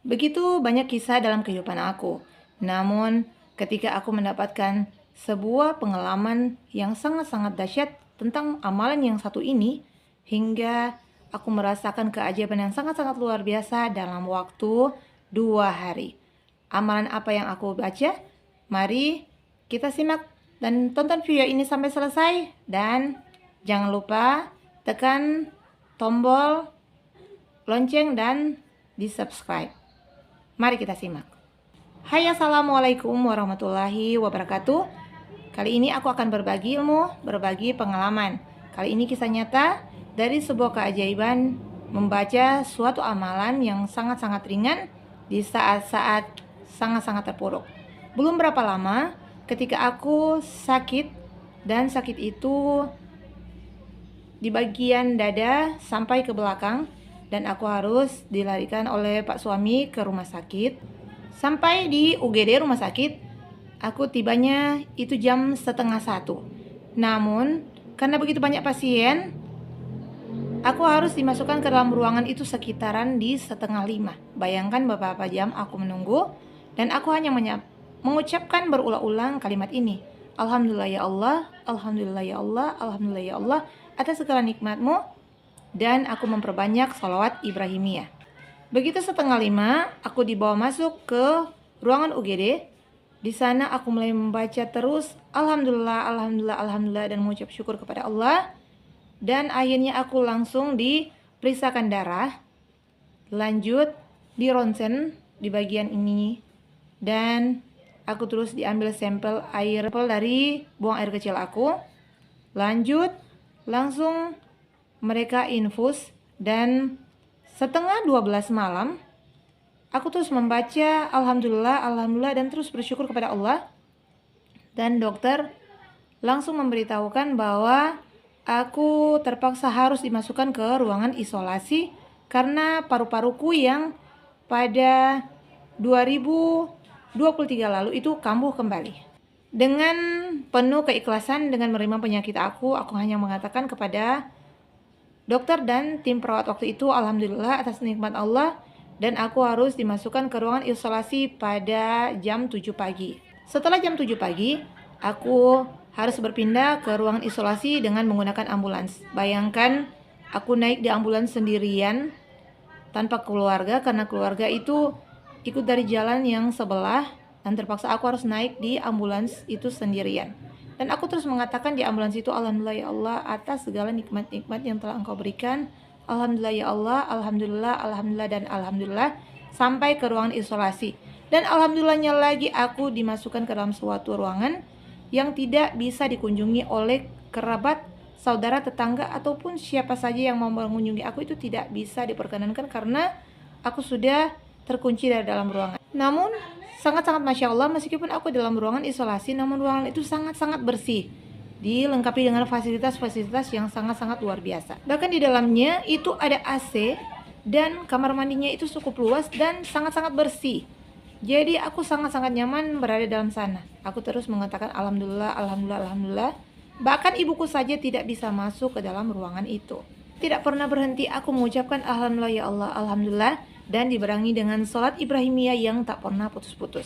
Begitu banyak kisah dalam kehidupan aku. Namun, ketika aku mendapatkan sebuah pengalaman yang sangat-sangat dahsyat tentang amalan yang satu ini, hingga aku merasakan keajaiban yang sangat-sangat luar biasa dalam waktu 2 hari. Amalan apa yang aku baca? Mari kita simak dan tonton video ini sampai selesai. Dan jangan lupa tekan tombol lonceng dan di subscribe. Mari kita simak. Hai, assalamualaikum warahmatullahi wabarakatuh. Kali ini aku akan berbagi ilmu, berbagi pengalaman. Kali ini kisah nyata dari sebuah keajaiban membaca suatu amalan yang sangat-sangat ringan di saat-saat sangat-sangat terpuruk. Belum berapa lama ketika aku sakit, dan sakit itu di bagian dada sampai ke belakang, dan aku harus dilarikan oleh Pak suami ke rumah sakit. Sampai di UGD rumah sakit, aku tibanya itu jam 12:30. Namun, karena begitu banyak pasien, aku harus dimasukkan ke dalam ruangan itu sekitaran di 4:30. Bayangkan beberapa jam aku menunggu, dan aku hanya mengucapkan berulang-ulang kalimat ini. Alhamdulillah ya Allah, Alhamdulillah ya Allah, Alhamdulillah ya Allah atas segala nikmat-Mu, dan aku memperbanyak sholawat Ibrahimiyah. Begitu 4:30, aku dibawa masuk ke ruangan UGD. Di sana aku mulai membaca terus Alhamdulillah, Alhamdulillah, Alhamdulillah, dan mengucap syukur kepada Allah. Dan akhirnya aku langsung diperiksakan darah, lanjut di ronsen di bagian ini, dan aku terus diambil sampel air dari buang air kecil aku. Lanjut langsung mereka infus, dan 11:30 malam aku terus membaca Alhamdulillah, Alhamdulillah, dan terus bersyukur kepada Allah. Dan dokter langsung memberitahukan bahwa aku terpaksa harus dimasukkan ke ruangan isolasi karena paru-paruku yang pada 2023 lalu itu kambuh kembali. Dengan penuh keikhlasan dengan menerima penyakit aku hanya mengatakan kepada dokter dan tim perawat waktu itu, alhamdulillah atas nikmat Allah, dan aku harus dimasukkan ke ruangan isolasi pada jam 7 pagi. Setelah jam 7 pagi, aku harus berpindah ke ruangan isolasi dengan menggunakan ambulans. Bayangkan, aku naik di ambulans sendirian tanpa keluarga karena keluarga itu ikut dari jalan yang sebelah, dan terpaksa aku harus naik di ambulans itu sendirian. Dan aku terus mengatakan di ambulans itu, Alhamdulillah ya Allah atas segala nikmat-nikmat yang telah Engkau berikan. Alhamdulillah ya Allah, Alhamdulillah, Alhamdulillah, dan Alhamdulillah, sampai ke ruangan isolasi. Dan Alhamdulillahnya lagi aku dimasukkan ke dalam suatu ruangan yang tidak bisa dikunjungi oleh kerabat, saudara, tetangga, ataupun siapa saja yang mau mengunjungi aku itu tidak bisa diperkenankan karena aku sudah terkunci dari dalam ruangan. Namun sangat-sangat Masya Allah, meskipun aku dalam ruangan isolasi, namun ruangan itu sangat-sangat bersih, dilengkapi dengan fasilitas-fasilitas yang sangat-sangat luar biasa. Bahkan di dalamnya itu ada AC, dan kamar mandinya itu cukup luas dan sangat-sangat bersih. Jadi aku sangat-sangat nyaman berada dalam sana. Aku terus mengatakan Alhamdulillah, Alhamdulillah, Alhamdulillah. Bahkan ibuku saja tidak bisa masuk ke dalam ruangan itu. Tidak pernah berhenti aku mengucapkan Alhamdulillah ya Allah, Alhamdulillah, dan dibarengi dengan salat Ibrahimiyah yang tak pernah putus-putus.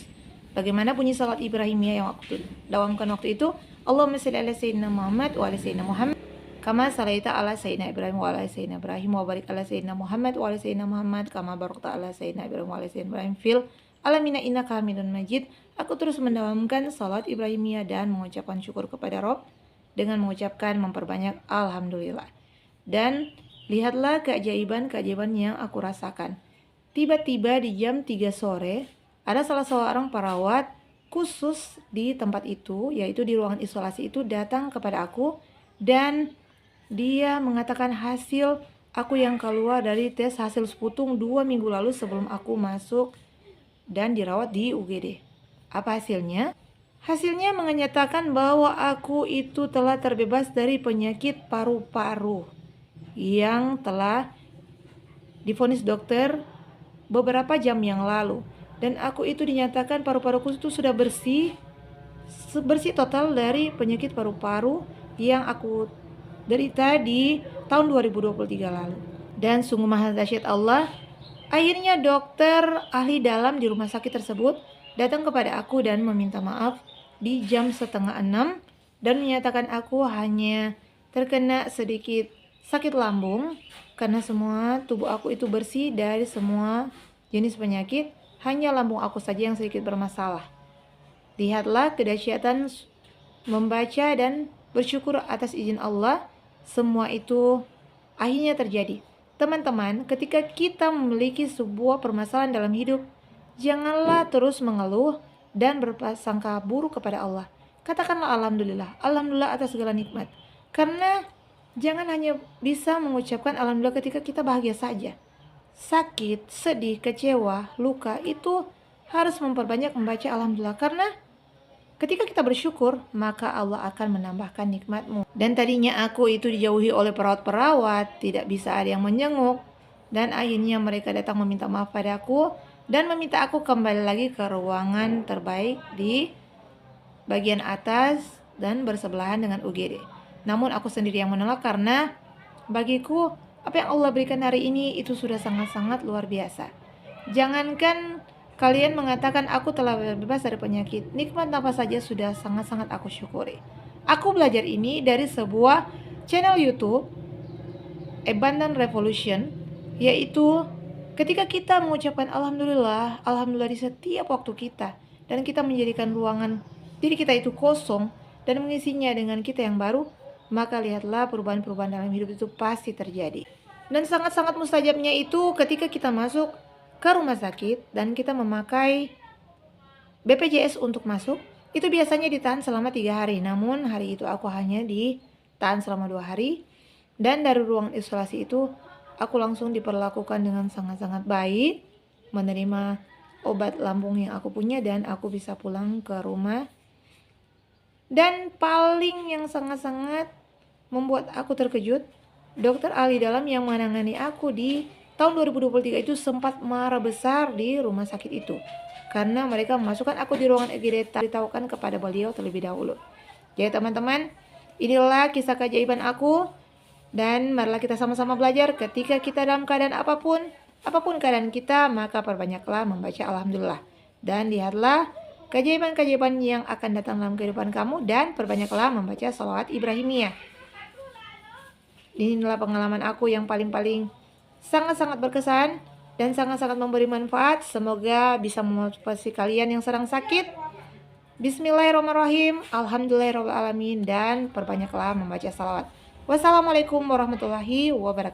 Bagaimana bunyi salat Ibrahimiyah yang aku dawamkan waktu itu? Allahumma shalli ala sayyidina Muhammad wa ala sayyidina Muhammad kama shalaita ala sayyidina Ibrahim wa ala sayyidina Ibrahim, wa barik ala sayyidina Muhammad wa ala sayyidina Muhammad kama barakta ala sayyidina Ibrahim wa ala sayyidina Ibrahim fil alamina innaka Hamidun Majid. Aku terus mendawamkan salat Ibrahimiyah dan mengucapkan syukur kepada Rabb dengan mengucapkan memperbanyak Alhamdulillah. Dan lihatlah keajaiban-keajaiban yang aku rasakan. Tiba-tiba di jam 3 sore, ada salah seorang perawat khusus di tempat itu, yaitu di ruangan isolasi itu, datang kepada aku, dan dia mengatakan hasil aku yang keluar dari tes hasil sputum 2 minggu lalu sebelum aku masuk dan dirawat di UGD. Apa hasilnya? Hasilnya menyatakan bahwa aku itu telah terbebas dari penyakit paru-paru yang telah divonis dokter beberapa jam yang lalu, dan aku itu dinyatakan paru-paruku itu sudah bersih total dari penyakit paru-paru yang aku derita di tahun 2023 lalu. Dan sungguh maha dahsyat Allah, Akhirnya dokter ahli dalam di rumah sakit tersebut datang kepada aku dan meminta maaf di jam 5:30 dan menyatakan aku hanya terkena sedikit sakit lambung karena semua tubuh aku itu bersih dari semua jenis penyakit, hanya lambung aku saja yang sedikit bermasalah. Lihatlah kedahsyatan membaca dan bersyukur atas izin Allah, semua itu akhirnya terjadi. Teman-teman, ketika kita memiliki sebuah permasalahan dalam hidup, janganlah terus mengeluh dan berprasangka buruk kepada Allah. Katakanlah alhamdulillah, alhamdulillah atas segala nikmat. Karena jangan hanya bisa mengucapkan alhamdulillah ketika kita bahagia saja. Sakit, sedih, kecewa, luka itu harus memperbanyak membaca alhamdulillah, karena ketika kita bersyukur, maka Allah akan menambahkan nikmatmu. Dan tadinya aku itu dijauhi oleh perawat-perawat, tidak bisa ada yang menjenguk. Dan akhirnya mereka datang meminta maaf padaku dan meminta aku kembali lagi ke ruangan terbaik di bagian atas dan bersebelahan dengan UGD. Namun aku sendiri yang menolak karena bagiku apa yang Allah berikan hari ini itu sudah sangat-sangat luar biasa. Jangankan kalian mengatakan aku telah bebas dari penyakit, nikmat apa saja sudah sangat-sangat aku syukuri. Aku belajar ini dari sebuah channel YouTube, Abundant Revolution, yaitu ketika kita mengucapkan alhamdulillah, alhamdulillah di setiap waktu kita, dan kita menjadikan ruangan diri kita itu kosong dan mengisinya dengan kita yang baru, maka lihatlah perubahan-perubahan dalam hidup itu pasti terjadi. Dan sangat-sangat mustajabnya itu ketika kita masuk ke rumah sakit dan kita memakai BPJS untuk masuk, itu biasanya ditahan selama 3 hari. Namun hari itu aku hanya ditahan selama 2 hari. Dan dari ruang isolasi itu aku langsung diperlakukan dengan sangat-sangat baik, menerima obat lambung yang aku punya, dan aku bisa pulang ke rumah. Dan paling yang sangat-sangat membuat aku terkejut, dokter ahli dalam yang menangani aku di tahun 2023 itu sempat marah besar di rumah sakit itu karena mereka memasukkan aku di ruangan IGD tanpa diberitahukan kepada beliau terlebih dahulu. Jadi teman-teman, inilah kisah keajaiban aku, dan marilah kita sama-sama belajar ketika kita dalam keadaan apapun keadaan kita, maka perbanyaklah membaca alhamdulillah, dan lihatlah keajaiban-keajaiban yang akan datang dalam kehidupan kamu, dan perbanyaklah membaca sholawat Ibrahimiyah. Inilah pengalaman aku yang paling sangat-sangat berkesan dan sangat-sangat memberi manfaat. Semoga bisa memotivasi kalian yang sedang sakit. Bismillahirrahmanirrahim, alhamdulillahirrahmanirrahim, dan perbanyaklah membaca salawat. Wassalamualaikum warahmatullahi wabarakatuh.